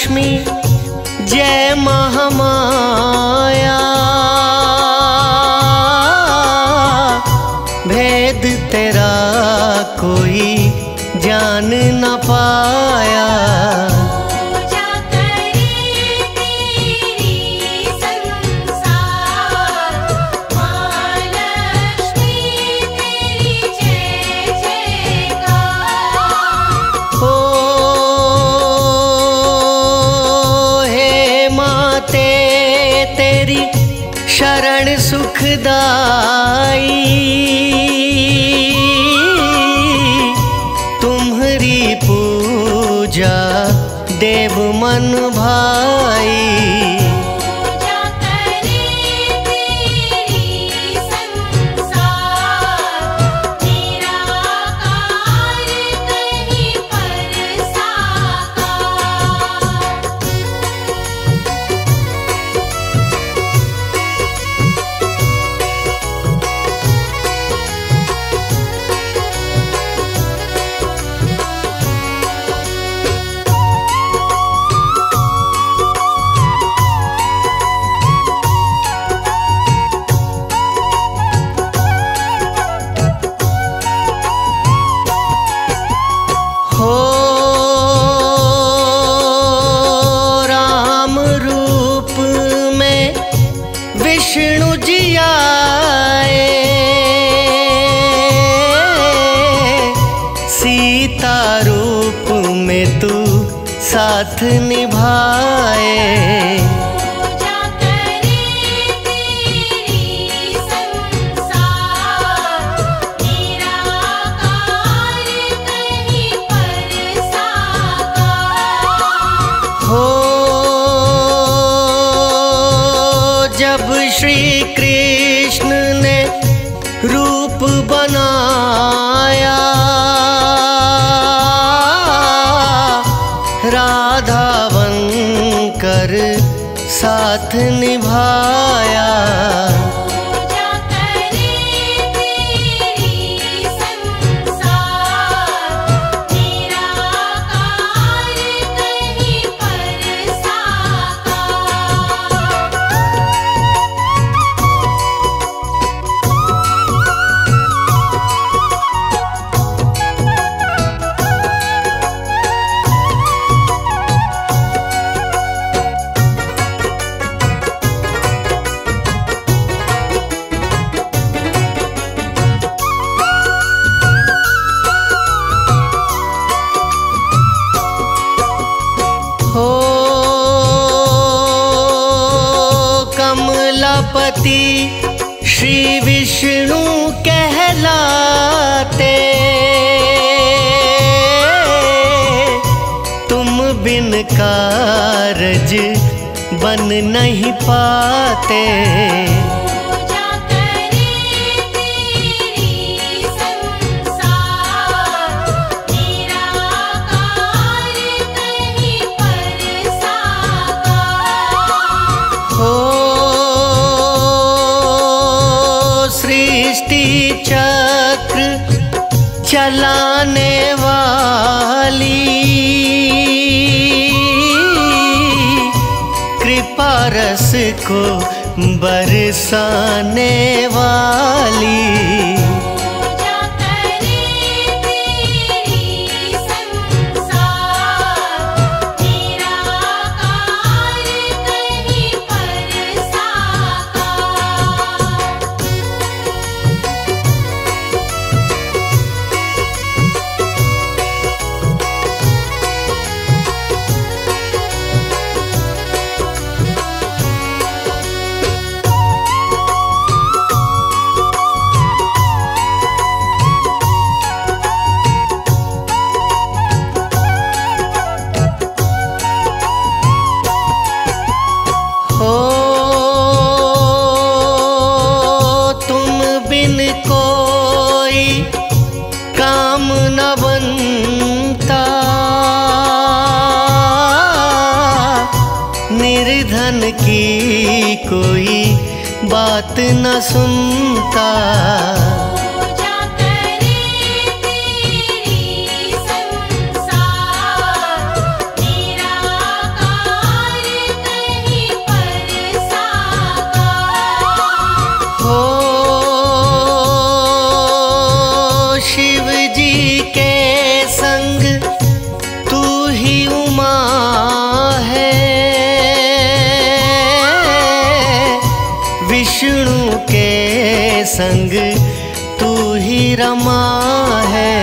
लक्ष्मी जय महामाया, भेद तेरा कोई जान न पाया। शरण सुखदाई तुम्हारी पूजा देव मन भाई। विष्णु जी आए सीता रूप में तू साथ निभाए। जब श्री कृष्ण ने रूप बनाया राधा बनकर साथ निभाया। कमलापति श्री विष्णु कहलाते तुम बिन कारज बन नहीं पाते। सृष्टि चक्र चलाने वाली कृपा रस को बरसाने वाली। काम न बनता निर्धन की कोई बात न सुनता। पूजा करे तेरी संसार, निराकार संग तू ही रमा है।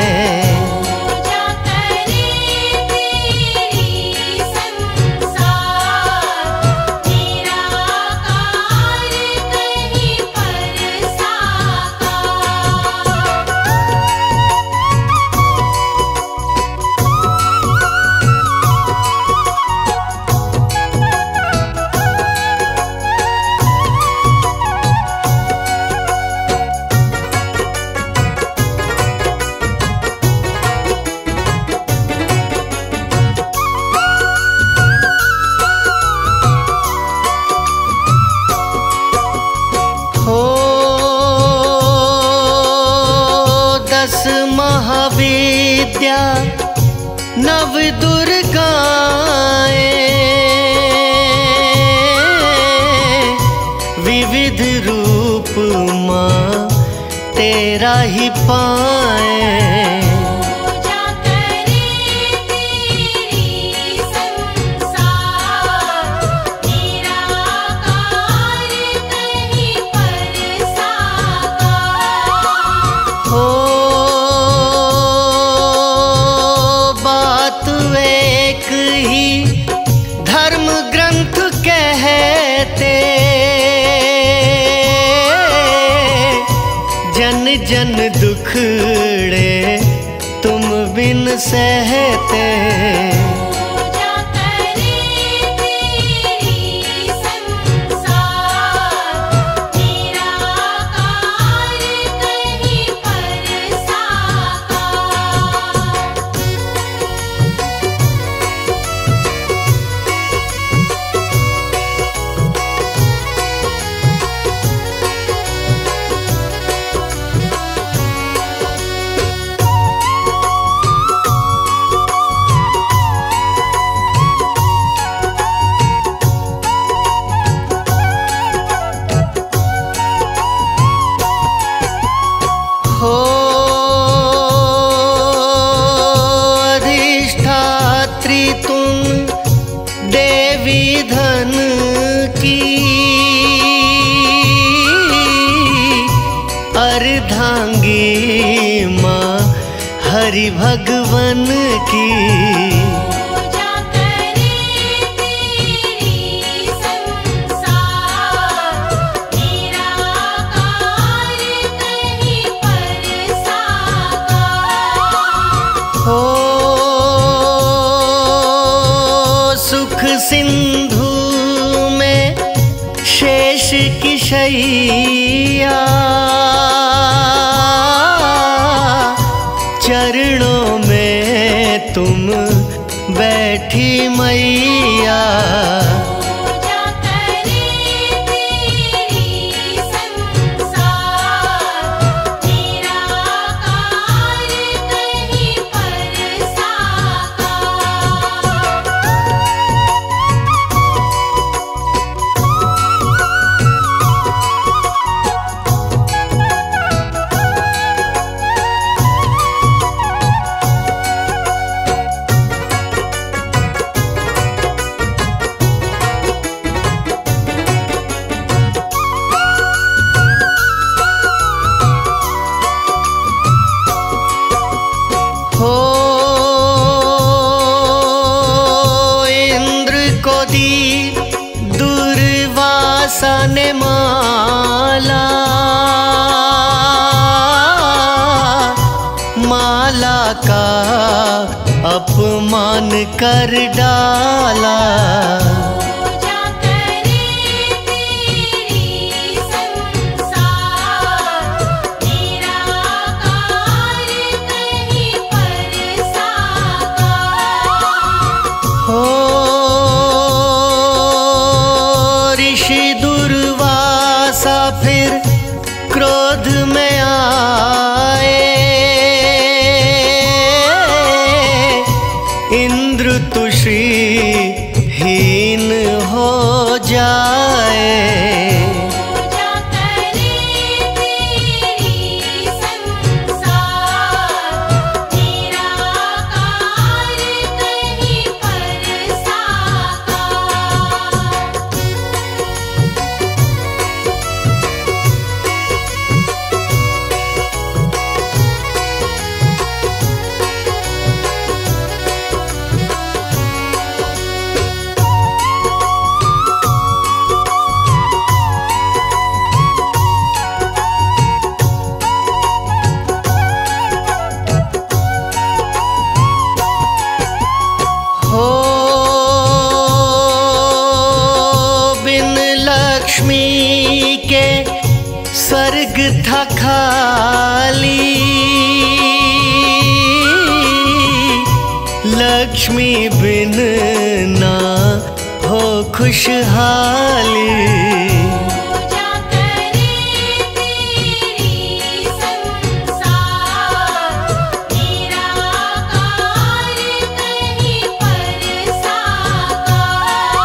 महाविद्या नव दुर्गाएं विविध रूप माँ तेरा ही पाए। धर्म ग्रंथ कहते जन जन दुखड़े तुम बिन सहते। अधिष्ठात्री तुम देवी धन की अर्धांगी माँ हरि भगवन की। सुख सिंधु में शेष की शैया चरणों में तुम बैठी मैया। दुर्वासा ने माला माला का अपमान कर डाला। ऋषि दुर्वासा फिर क्रोध में आए, इंद्र तु श्रीहीन हो जाए। खाली, लक्ष्मी बिन ना हो खुशहाली। पूजा करे तेरी संसार, निराकार कहीं पर साकार।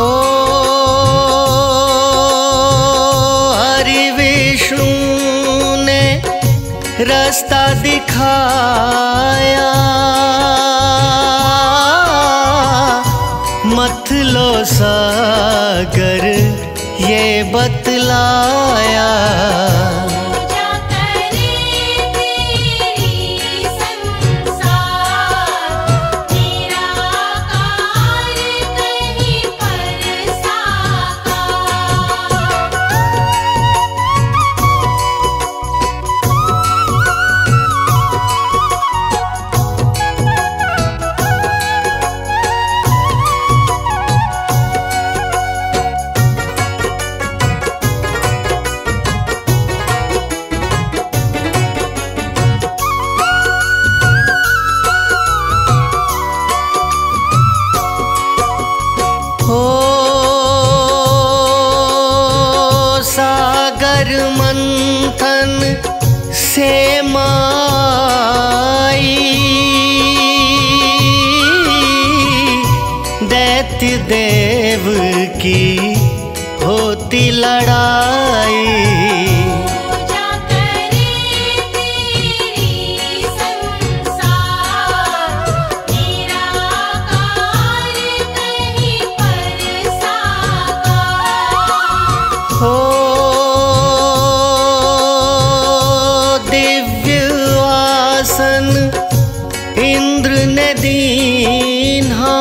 ओ हरि विष्णु ने रास्ता दिखाया, मतलो सागर ये बतलाया। पूजा करे तेरी संसार, निराकार कहीं पर साकार। हो सागर मंथन से माई, दैत्य देव की होती लड़ाई। पूजा करे तेरी संसार, निराकार कहीं पर साकार। हो दिव्य आसन इंद्र ने दीन्हा,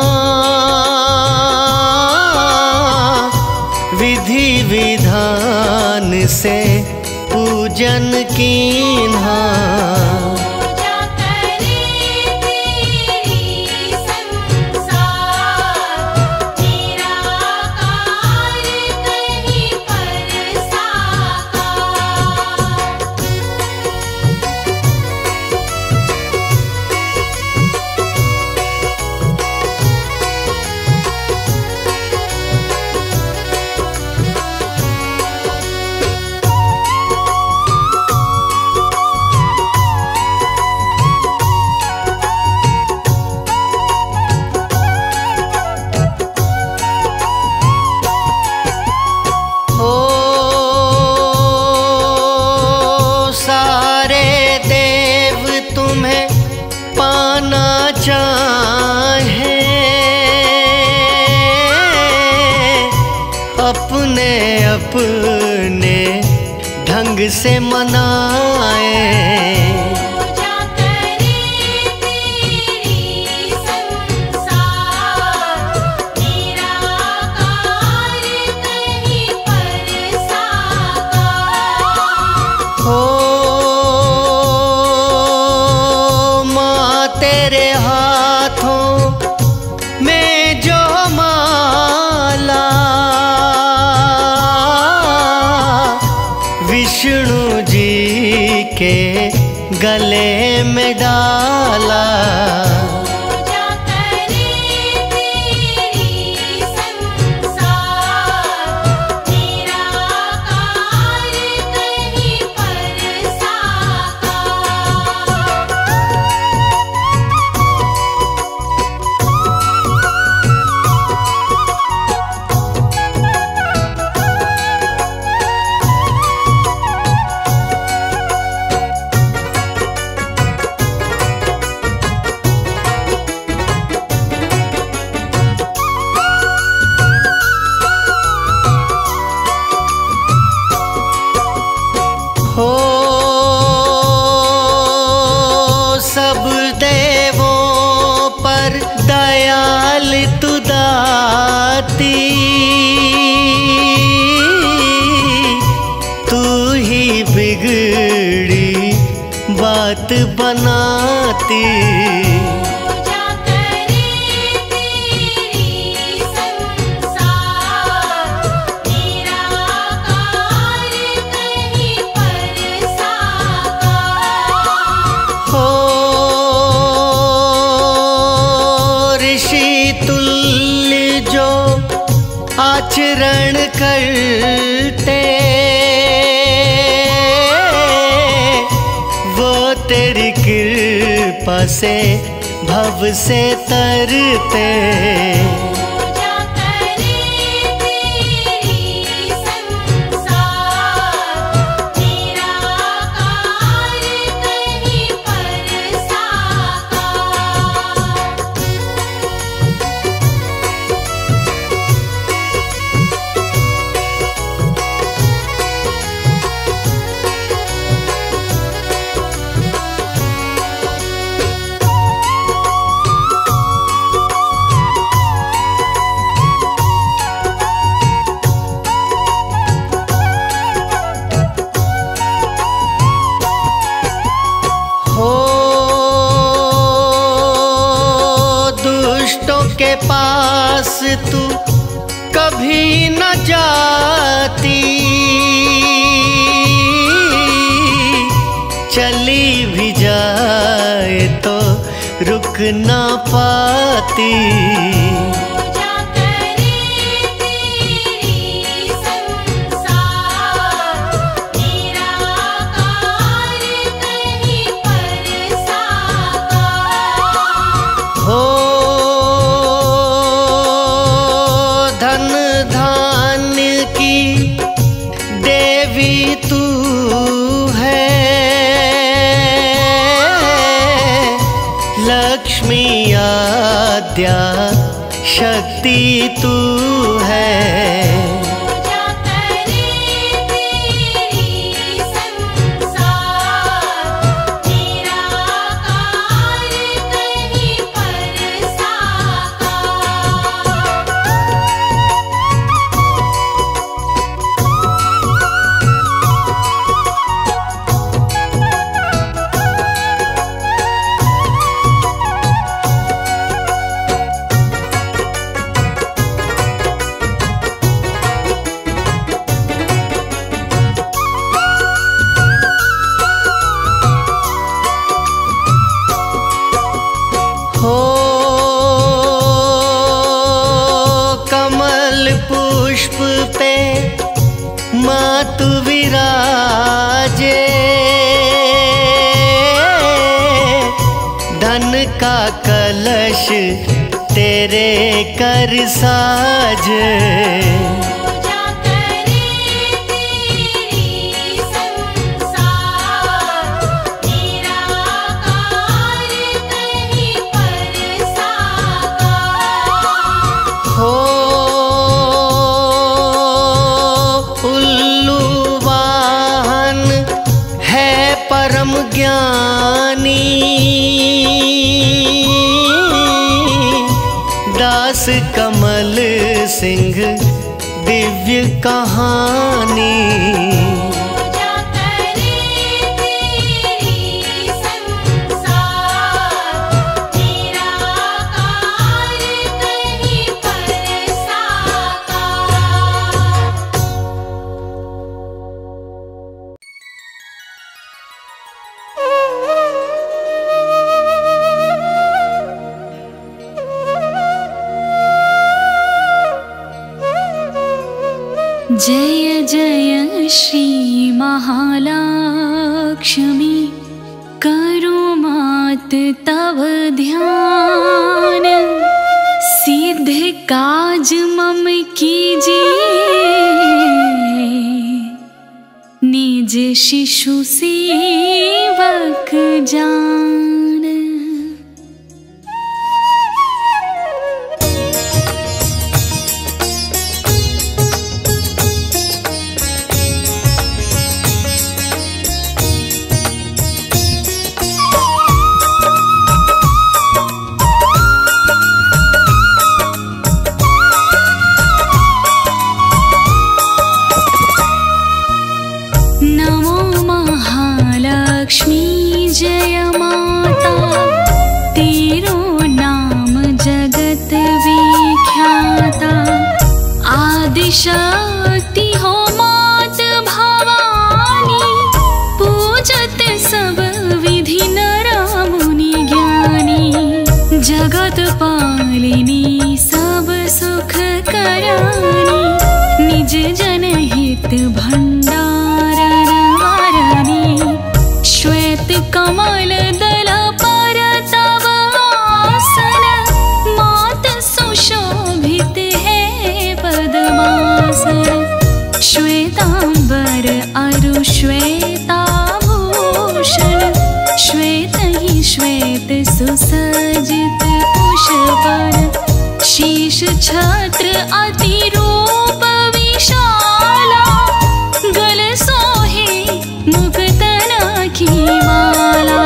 विधि विधान से पूजन कीन्हा। पूजा करे तेरी संसार, निराकार कहीं पर साकार। हो सारे देव तुम्हें पाना चाहे, अपने अपने ढंग से मनाए। पूजा करे तेरी संसार, निराकार कहीं पर साकार। हो माँ तेरे हाथों में जो माला, विष्णु जी के गले में डाला। पूजा करे तेरी संसार, निराकार कहीं पर साकार। हो सब देवों पर दयाल तू दाती, तू ही बिगड़ी बात बनाती। पूजा करे तेरी संसार, निराकार कहीं पर शरण करते वो तेरी कृपा से भव से तरते। पूजा करे तेरी संसार, निराकार कहीं पर साकार। हो दुष्टों के पास तू कभी न जाती, चली भी जाए तो रुक ना पाती। पूजा करे तेरी संसार, निराकार कहीं पर साकार। हो धन धान्य की देवी तू है, लक्ष्मी आद्या शक्ति तू है। पूजा करे तेरी संसार, निराकार कहीं पर साकार। हो कमल पुष्प पे मातु विराजे, धन का कलश तेरे कर साजे। पूजा करे तेरी संसार, निराकार कहीं पर साकार। हो उल्लू वाहन है परम ज्ञानी, दास कमल सिंह दिव्य कहानी। पूजा करे तेरी संसार, निराकार कहीं पर साकार। जय जय श्री महालक्ष्मी, करो मात तव ध्यान, सिद्ध काज मम कीजिए, निज शिशु सेवक जान। नमो महालक्ष्मी जय माता, तेरो नाम जगत विख्याता, आदिशक्ति हो मात भवानी, पूजत सब विधि नर मुनि ज्ञानी, जगत पालिनी सब सुख करानी, वेद भण्डारनवारणी श्वेत कमल दल पर तव आसन मात सुशोभित है पद्मासन श्वेतांबर अरु श्वेताभूषण श्वेत ही श्वेत सुसज्जित पुष्पन शीश छत्र अतिरूप विशाला गल सोहे मुक्तन की माला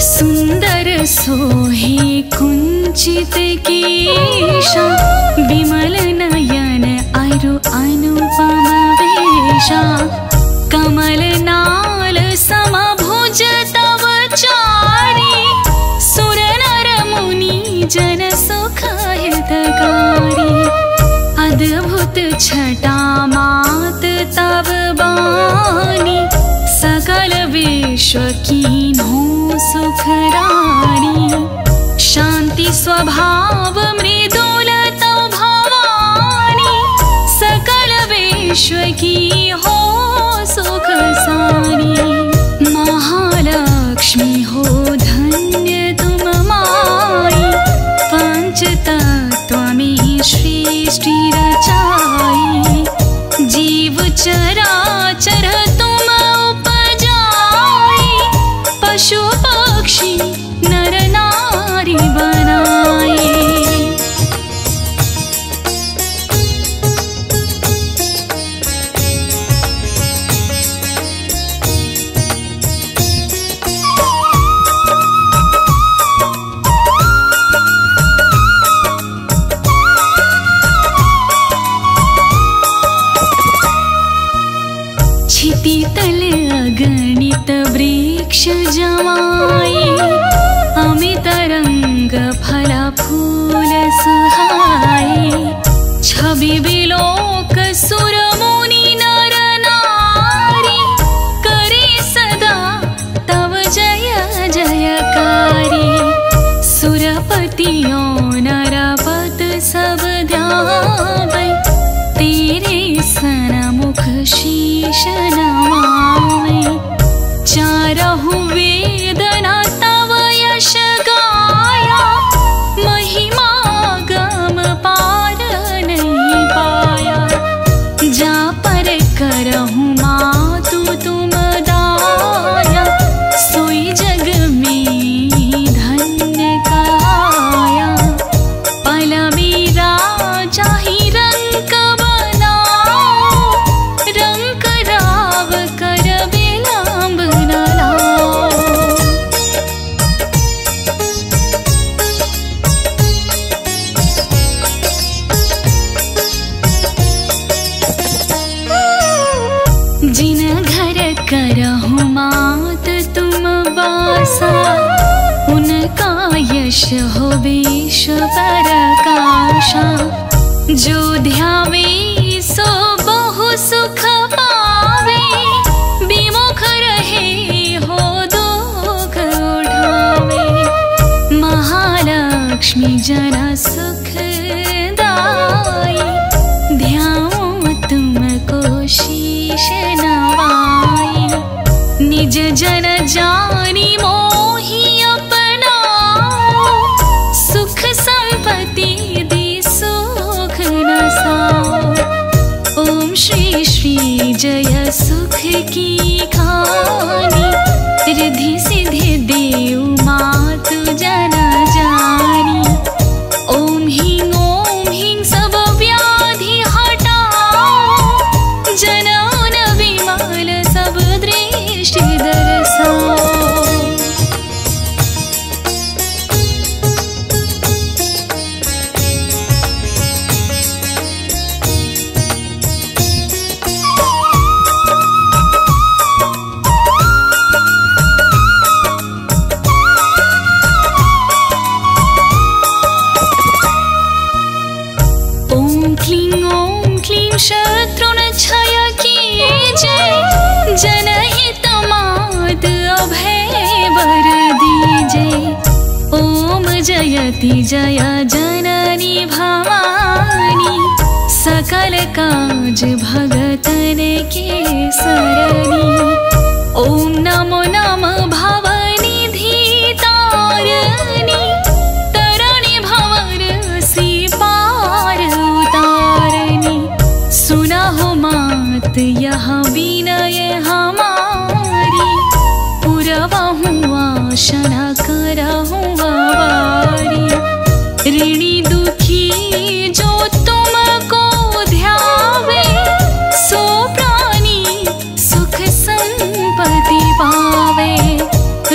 सुंदर सोहे कुंचित केशा विमल नयन अरु अनुपम वेशा कमल नाल समभुज तव चारि सुर नर मुनि जन सुख हितकारी अद्भुत छटा मात तव बानी सकल विश्व कीन्हो सुख रानी शांति स्वभाव मृदुल तव भवानी सकल विश्व की हो सुख सानी महालक्ष्मी हो धन्य तुम माई पंच तत्व में सृष्टि रचाई जीव चराचर तुम उपजाई पशु पक्षी नर नारी बनाए छिति तल अगणित वृक्ष जमाए अमित रंग फल फूल सुहाए छवि विलोक सुर मुनि नर नारी करे सदा तव जय जयकारी सुरपतियों नरपत सब ध्यावै तेरे सनमुख शीश नमामि चारहु वेदना तव यश गाया महिमा गम पार नहीं पाया जा पर करहु मातु तुम दाया सोई जग में धन्य कहाया पल मेरा चाही रंग बनाओ रंग राव कर विलंब न लाओ जिन घर करहु मात तुम वासा उनका यश हो विश प्रकाशा जो ध्यावे सो बहु सुख पावे विमुख रहे हो दुख उठावे महालक्ष्मी जन सुख दाई ध्याओ तुमको शीश नवाई निज जन जानी मोहि अपनाओ सुख संपत्ति दी सुख नसाओ ओम श्री श्री जय सुख की खानी रिद्धि सिद्धि देव मातु जन जानी ओम ह्रीं सब व्याधि हटाओ जनौन विमल सब दृष्टि दर्शाओ शत्रुन क्षय कीजे जनहित मात सभे वर दीजे। ओम जयति जय जननी भवानी, सकल काज भगतन के सरनी। ओम नमो नमः भवनिधि तारिणी, तरणी भंवर सी पार उतारनी। सुना हो मात यह विनय हमारी, पुरवहु आशा करहु आवारी। ऋणी दुखी जो तुमको ध्यावे, सो प्राणी सुख संपत्ति पावे।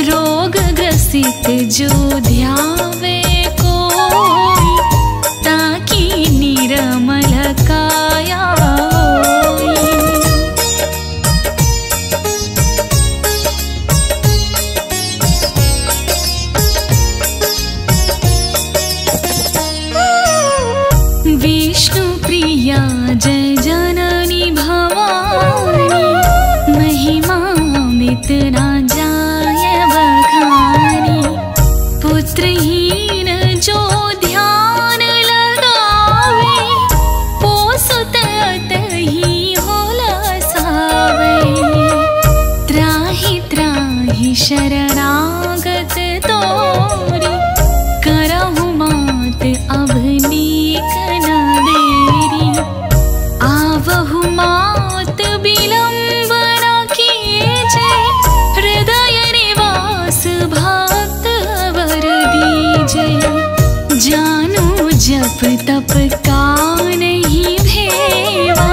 रोग ग्रसित जो ध्यावे कोई, ताकि निर्मल काया होई। विष्णु प्रिया जय जननी भवानी, महिमामित ना जाय बखानी। पुत्रहीन जो ध्यान लगावे, पोसुत अतहि होला सावे। त्राहि त्राहि शरणागत तोरी, करहु मात अब नीक न देरी। आवहु मात विलंब न कीजे, हृदय निवास भक्त वर दीजे। जानो जप तप का नहीं भेवा,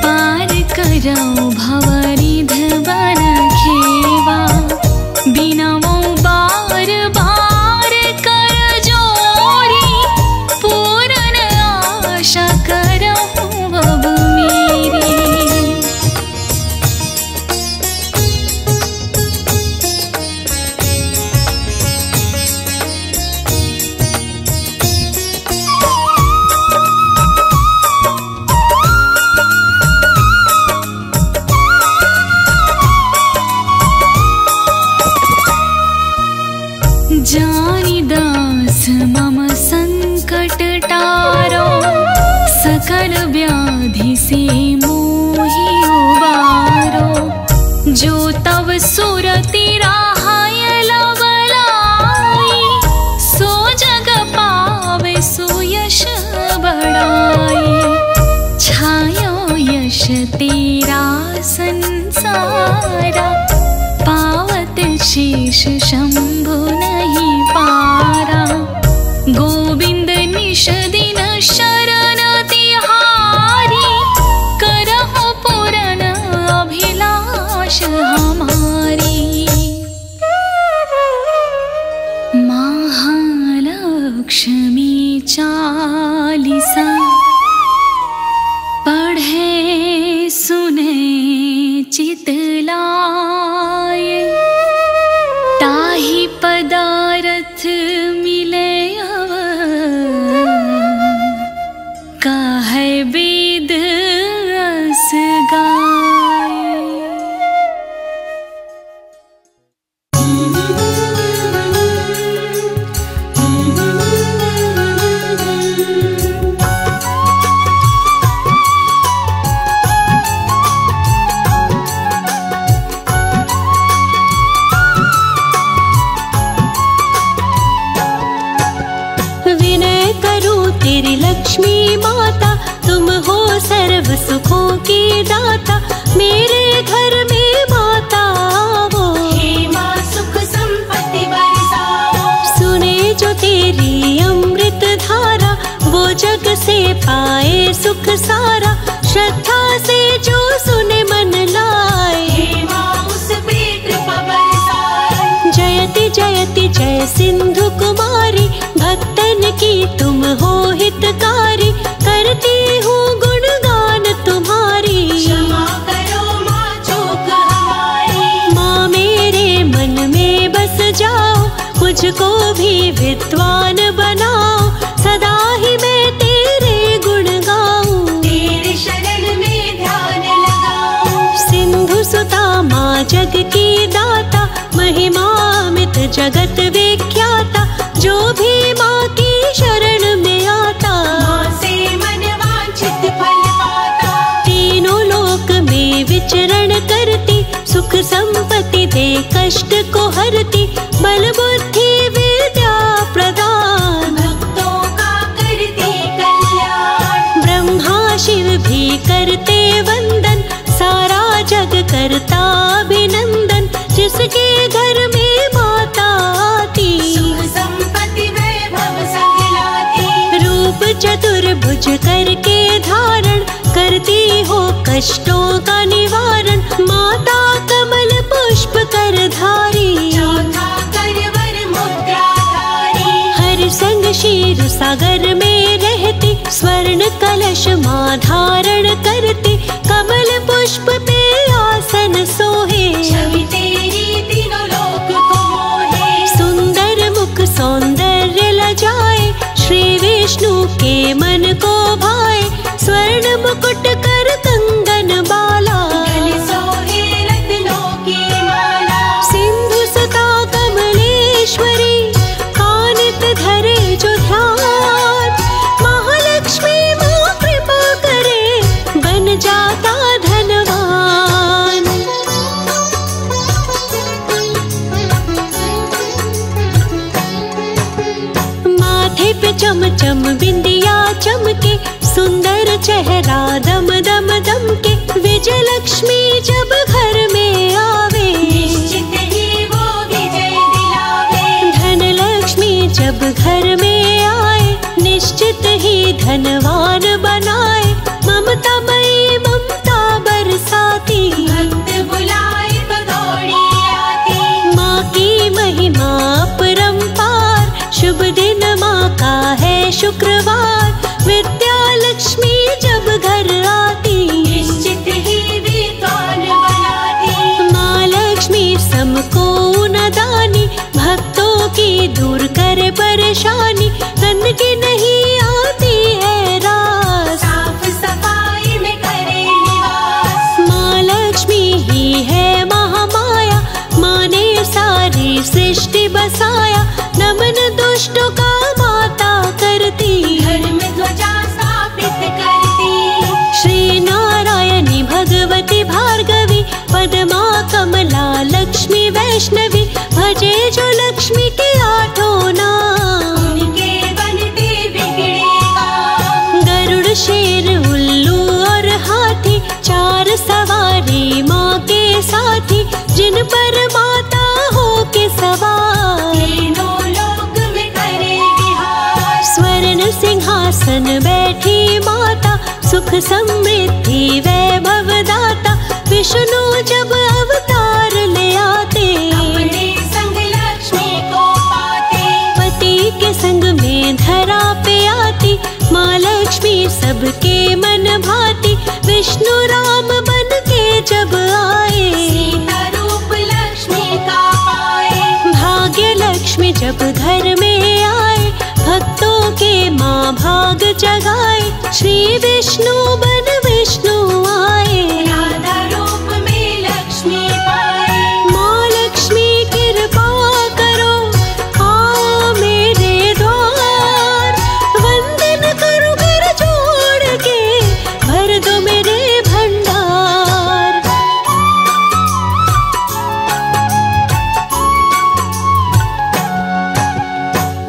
पार करो भवरिध बन खेवा। बिनमो बार बार कर जोरी, पूर्ण आशा करहु अब मेरी। जानी दास मम संकट टारो, सकल व्याधि से मोहि उबारो। जो तव सुरति राहाय लवलाई, सो जग पावे सो यश बढ़ाई। छायो यश तेरा संसारा, पावत शेष शंभु नहीं पारा। गोविंद निश दिन शरण तिहारी, करहु पूर्ण अभिलाष हमारी। महालक्ष्मी चालीसा, पढ़े सुने चितलाय। ताहि पदारथ मिले अवर, काहे वेद अस गाय। तेरी लक्ष्मी माता, तुम हो सर्व सुखों की दाता। मेरे घर में माता वो, हे माँ सुख संपत्ति बरसाओ। सुने जो तेरी अमृत धारा, वो जग से पाए सुख सारा। श्रद्धा से जो सुने मन लाए, हे माँ उस पे कृपा बरसाए। जयति जयति जय सिंधु कुमारी, भक्तन की तुम हो हितकारी। करती हूँ गुणगान तुम्हारी, क्षमा करो माँ चूक हमारी। माँ मेरे मन में बस जाओ, मुझको भी विद्वान बनाओ। सदा ही मैं तेरे गुण गाऊं, तेरे शरण में ध्यान लगाओ। सिंधु सुता माँ जग की दाता, महिमामित जगत विख्याता, जो भी माँ की शरण में आता, माँ से मन वांछित फल पाता। तीनों लोक में विचरण करती, सुख संपत्ति दे कष्ट को हरती, बल बुद्धि विद्या प्रदान, भक्तों का करती कल्याण। ब्रह्मा शिव भी करते वंदन, सारा जग करता अभिनंदन, जिसके घर में माता आती, सुख संपत्ति वैभव संग लाती। रूप चतुर्भुज करके धारण, करती हो कष्टों का निवारण, माता कमल पुष्प कर धारी, चौथा करवर मुद्राधारी। हर संग क्षीर सागर में रहती, स्वर्ण कलश माँ धारण करती, कमल पुष्प पे आसन सोहे, छवि तेरी तीनों लोक को मोहे। सुंदर मुख सौंदर्य लजाए, श्री विष्णु के मन को भाए, स्वर्ण मुकुट कर कंगन बाला, गले सोहे रत्नों की माला। सिंधु सुता कमलेश्वरी, कानित धरे जो ध्यान, महालक्ष्मी माँ कृपा करे, बन जाता धनवान। माथे पे चम चम बिंदिया चमके, सुंदर चेहरा दम दम दम के, विजय लक्ष्मी जब घर में आवे, निश्चित ही वो विजय दिलावे। धन लक्ष्मी जब घर में आए, निश्चित ही धनवान बनाए, ममता मई ममता बरसाती, भक्त बुलाए तो दौड़ी आती। माँ की महिमा अपरंपार, शुभ दिन माँ का है शुक्रवार, विद्या लक्ष्मी जब घर आती, निश्चित ही विद्वान बनाती। माँ लक्ष्मी सबको न दानी, भक्तों की दूर करे परेशानी, गंदगी नहीं आती है रास, साफ सफाई में करे निवास। माँ लक्ष्मी ही है महामाया, माँ ने सारी सृष्टि बसाया, नमन दुष्टों का माता करती, घर में ध्वजा स्थापित करती। श्री नारायणी भगवती भार्गवी, पद्मा कमला लक्ष्मी वैष्णवी, भजे जो लक्ष्मी के आठों नाम, उनके बनते बिगड़े काम। गरुड़ शेर उल्लू और हाथी, चार सवारी माँ के साथी, जिन पर माता हो के सवार, तीनों लोक में करे विहार। स्वर्ण सिंहासन बैठी माता, सुख समृद्धि वैभव दाता, विष्णु जब अवतार ले आते, अपने संग लक्ष्मी को पाते। पति के संग में धरा पे आती, माँ लक्ष्मी सबके मन भाती, विष्णु राम बन के जब आए, सीता रूप लक्ष्मी का पाए। भाग्य लक्ष्मी जब घर में आए, भक्तों के माँ भाग जगाए, श्री विष्णु बन विष्णु आए, राधा रूप में लक्ष्मी पाए। माँ लक्ष्मी कृपा करो, आओ मेरे द्वार, वंदन करो कर जोड़ के, भर दो मेरे भंडार।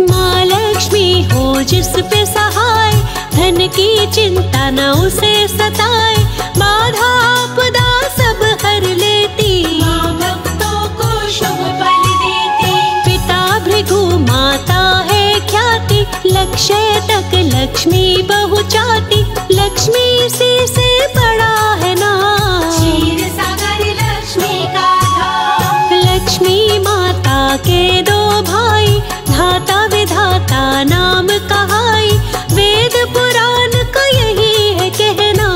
माँ लक्ष्मी हो जिस पे सहाय, धन की चिंता न उसे सताए, बाधा आपदा सब हर लेती, माँ भक्तों को शुभ फल देती। पिता भृगु माता है ख्याति, लक्ष्य तक लक्ष्मी पहुँचाती, लक्ष्मी से बड़ा है नाम, क्षीर सागर लक्ष्मी का धाम। लक्ष्मी माता के दो भाई, धाता विधाता नाम कहाई, वेद पुराण का यही है कहना,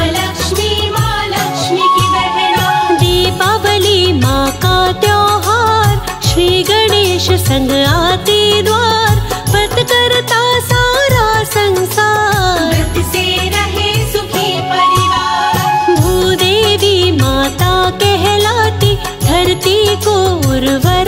लक्ष्मी माँ लक्ष्मी की बहना। दीपावली माँ का त्योहार, श्री गणेश संग आती द्वार, व्रत करता सारा संसार, व्रत से रहे सुखी परिवार। भूदेवी माता कहलाती, धरती को उर्वर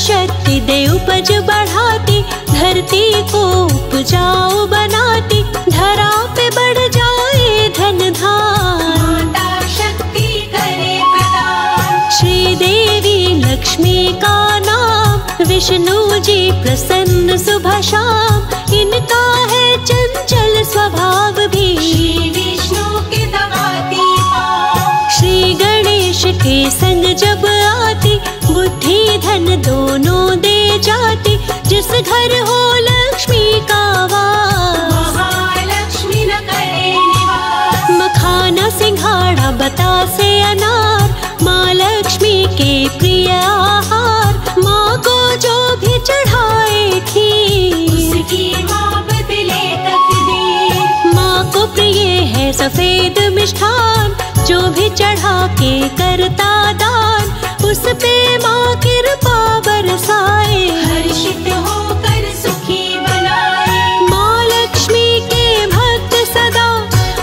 शक्ति दे उपज बढ़ाती, धरती को उपजाऊ बनाती, धरा पे बढ़ जाए धन धान। माता शक्ति करे प्रदान। श्री देवी लक्ष्मी का नाम, विष्णु जी प्रसन्न सुबह शाम, इनका है चंचल स्वभाव भी। श्री विष्णु के दबाती पाँव। श्री गणेश के संग जब आती, बुद्धि धन दोनों दे जाती, जिस घर हो लक्ष्मी का वास। महालक्ष्मी न करे निवास। मखाना सिंघाड़ा बतासे अनार, माँ लक्ष्मी के प्रिय आहार, माँ को जो भी चढ़ाए खीर, उसकी माँ बदले तकदीर। माँ को प्रिय है सफेद मिष्ठान, जो भी चढ़ा के करता दान, उस पे माँ कृपा बरसाए, हर्षित होकर सुखी बनाए। माँ लक्ष्मी के भक्त सदा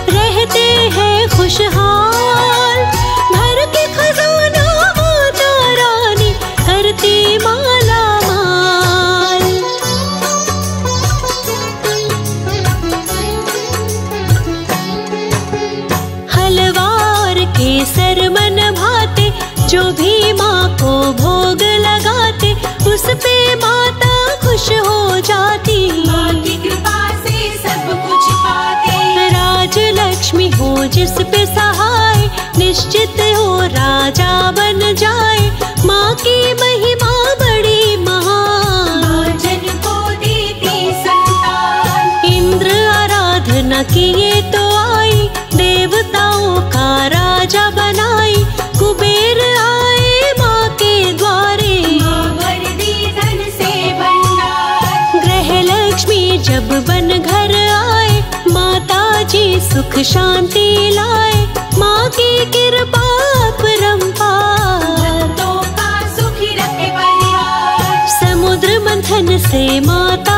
रहते हैं खुशहाल, भर के खजाना माता रानी करती माला माल। हलवार के सर मन भाते, जो भी माँ को भोग लगाते, उस पे माता खुश हो जाती। माँ की कृपा से सब कुछ पाते। राज लक्ष्मी हो जिस पे सहाय, निश्चित हो राजा बन जाए। माँ की महिमा बड़ी महान, माँ जन को देती संतान। इंद्र आराधना किए तो आई, देवताओं का राजा बनाई। कुबेर आए माँ के द्वारे, माँ भर दी धन से भंडार। ग्रह लक्ष्मी जब बन घर आए, माता जी सुख शांति लाए। माँ की कृपा अपरंपार, भक्तों का सुखी रखे परिवार। समुद्र मंथन से माता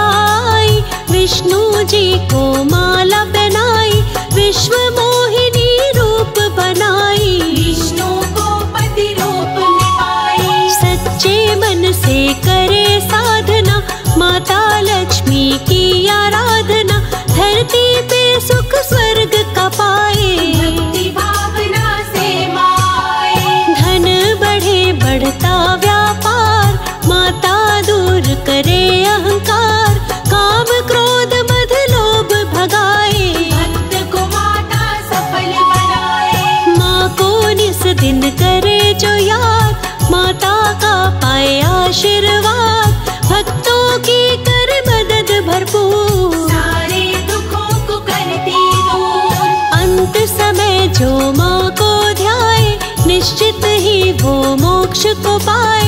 आई, विष्णु जी को माला पहनाई। विश्व मोहिनी रूप बनाई, विष्णु को पति रूप में पाई। सच्चे मन से करे साधना, माता लक्ष्मी की आराधना। धरती पे सुख स्वर्ग का पाए, भक्ति भावना से माए। धन बढ़े बढ़ता व्यापार, माता दूर करे अहंकार। काम क्रोध मद लोभ भगाए, भक्त को माता सफल बनाए। माँ को निस दिन करे जो याद, माता का पाए आशीर्वाद। भक्तों की कर मदद भरपूर, सारे दुखों को करती दूर। अंत समय जो माँ को ध्याए, निश्चित ही वो मोक्ष को पाए।